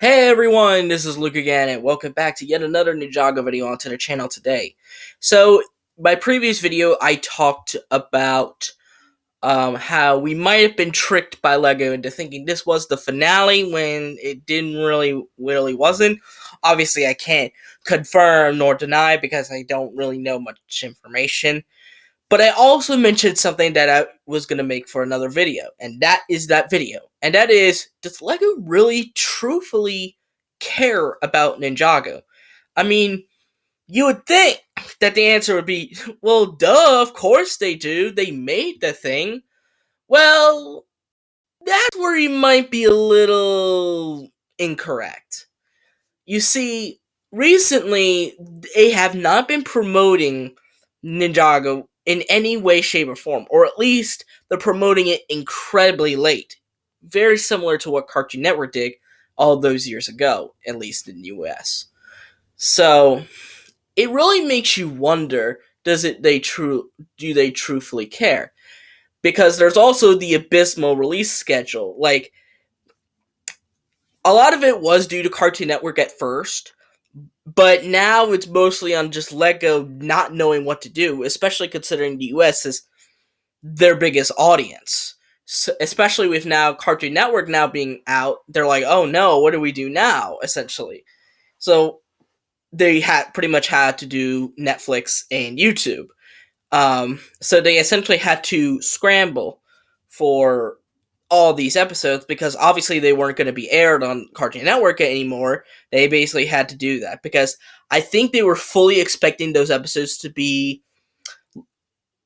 Hey everyone, this is Luke again, and welcome back to yet another Ninjago video onto the channel today. So, my previous video, I talked about how we might have been tricked by LEGO into thinking this was the finale when it didn't really wasn't. Obviously, I can't confirm nor deny because I don't really know much information. But I also mentioned something that I was going to make for another video, and that is that video. And that is, does LEGO really truthfully care about Ninjago? I mean, you would think that the answer would be, well, duh, of course they do. They made the thing. Well, that's where you might be a little incorrect. You see, recently, they have not been promoting Ninjago in any way, shape, or form, or at least they're promoting it incredibly late. Very similar to what Cartoon Network did all those years ago, at least in the US. So, it really makes you wonder, do they truthfully care? Because there's also the abysmal release schedule. Like, a lot of it was due to Cartoon Network at first, but now it's mostly on just Lego not knowing what to do, especially considering the US is their biggest audience. So, especially with now Cartoon Network now being out, they're like, oh no, what do we do now? Essentially, so they had pretty much had to do Netflix and YouTube. So they essentially had to scramble for all these episodes because obviously they weren't going to be aired on Cartoon Network anymore. They basically had to do that because I think they were fully expecting those episodes to be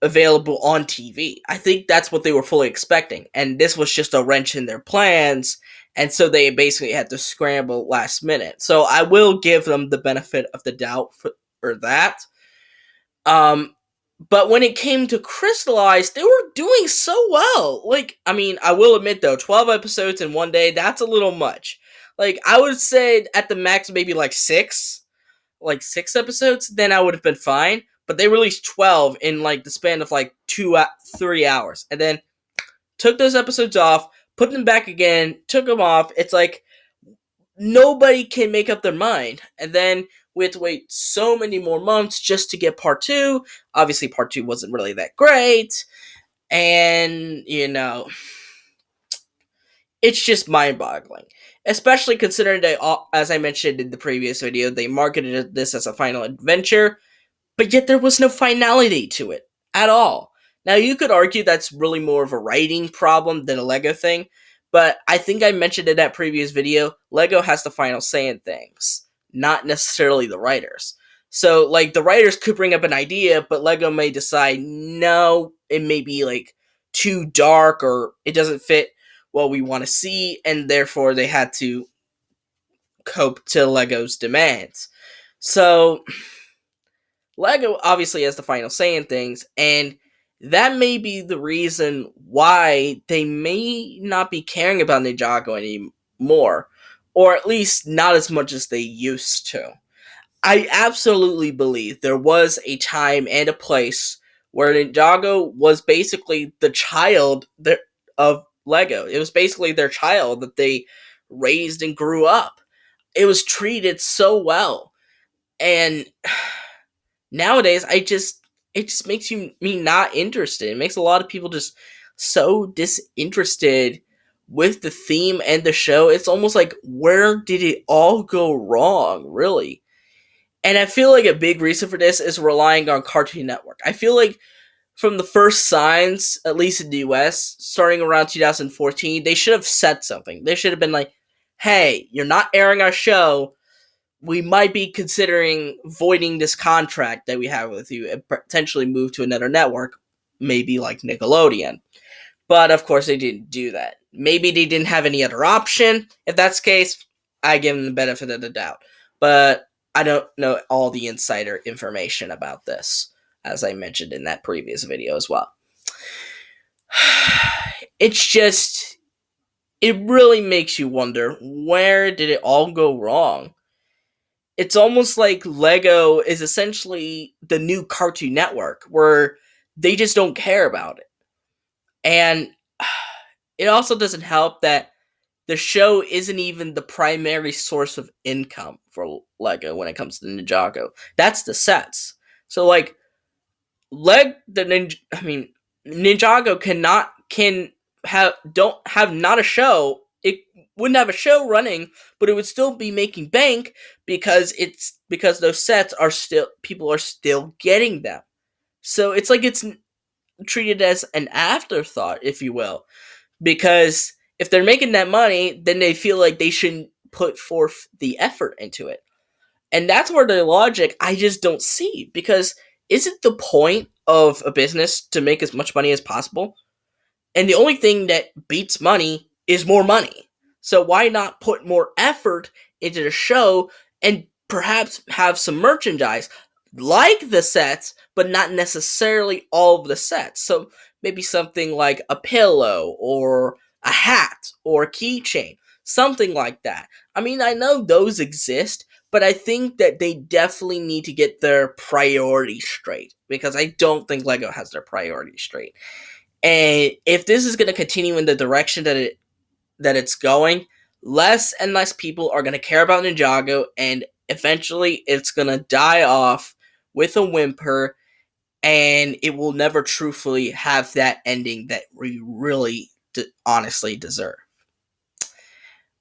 available on TV. I think that's what they were fully expecting, and this was just a wrench in their plans, and so they basically had to scramble last minute. So I will give them the benefit of the doubt for that. Um, but when it came to Crystallize, they were doing so well. Like, I mean, I will admit though, 12 episodes in one day, that's a little much. Like, I would say at the max, maybe like six episodes, then I would have been fine. But they released 12 in like the span of like 3 hours, and then took those episodes off, put them back again, took them off. It's like nobody can make up their mind. And then we had to wait so many more months just to get part two. Obviously, part two wasn't really that great. And, it's just mind boggling. Especially considering they, as I mentioned in the previous video, they marketed this as a final adventure, but yet there was no finality to it at all. Now, you could argue that's really more of a writing problem than a LEGO thing, but I think I mentioned in that previous video, LEGO has the final say in things, not necessarily the writers. So, like, the writers could bring up an idea, but LEGO may decide, no, it may be, like, too dark or it doesn't fit what we want to see, and therefore they had to cope to LEGO's demands. So, LEGO obviously has the final say in things, and that may be the reason why they may not be caring about Ninjago anymore, or at least not as much as they used to. I absolutely believe there was a time and a place where Ninjago was basically the child of LEGO. It was basically their child that they raised and grew up. It was treated so well, and nowadays it just makes me not interested. It makes a lot of people just so disinterested with the theme and the show. It's almost like, where did it all go wrong, really? And I feel like a big reason for this is relying on Cartoon Network. I feel like from the first signs, at least in the US, starting around 2014, they should have said something. They should have been like, hey, you're not airing our show, we might be considering voiding this contract that we have with you and potentially move to another network, maybe like Nickelodeon. But of course, they didn't do that. Maybe they didn't have any other option. If that's the case, I give them the benefit of the doubt. But I don't know all the insider information about this, as I mentioned in that previous video as well. It's just, it really makes you wonder, where did it all go wrong? It's almost like Lego is essentially the new Cartoon Network, where they just don't care about it. And it also doesn't help that the show isn't even the primary source of income for Lego when it comes to Ninjago. That's the sets. So like Ninjago can have not a show. It wouldn't have a show running, but it would still be making bank because those sets are still people are still getting them. So it's like it's treated as an afterthought, if you will, because if they're making that money, then they feel like they shouldn't put forth the effort into it. And that's where the logic I just don't see, because isn't the point of a business to make as much money as possible? And the only thing that beats money is more money. So why not put more effort into the show and perhaps have some merchandise like the sets, but not necessarily all of the sets. So maybe something like a pillow or a hat or a keychain, something like that. I mean, I know those exist, but I think that they definitely need to get their priorities straight, because I don't think Lego has their priorities straight. And if this is going to continue in the direction that it's going, less and less people are going to care about Ninjago, and eventually it's going to die off with a whimper, and it will never truthfully have that ending that we really honestly deserve.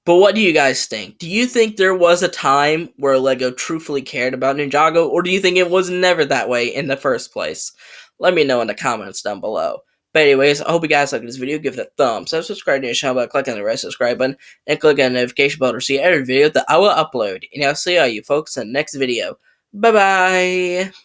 But what do you guys think? Do you think there was a time where Lego truthfully cared about Ninjago, or do you think it was never that way in the first place? Let me know in the comments down below. But anyways, I hope you guys liked this video. Give it a thumbs up, subscribe to the channel by clicking the red subscribe button, and click on the notification bell to see every video that I will upload. And I'll see all you folks in the next video. Bye bye!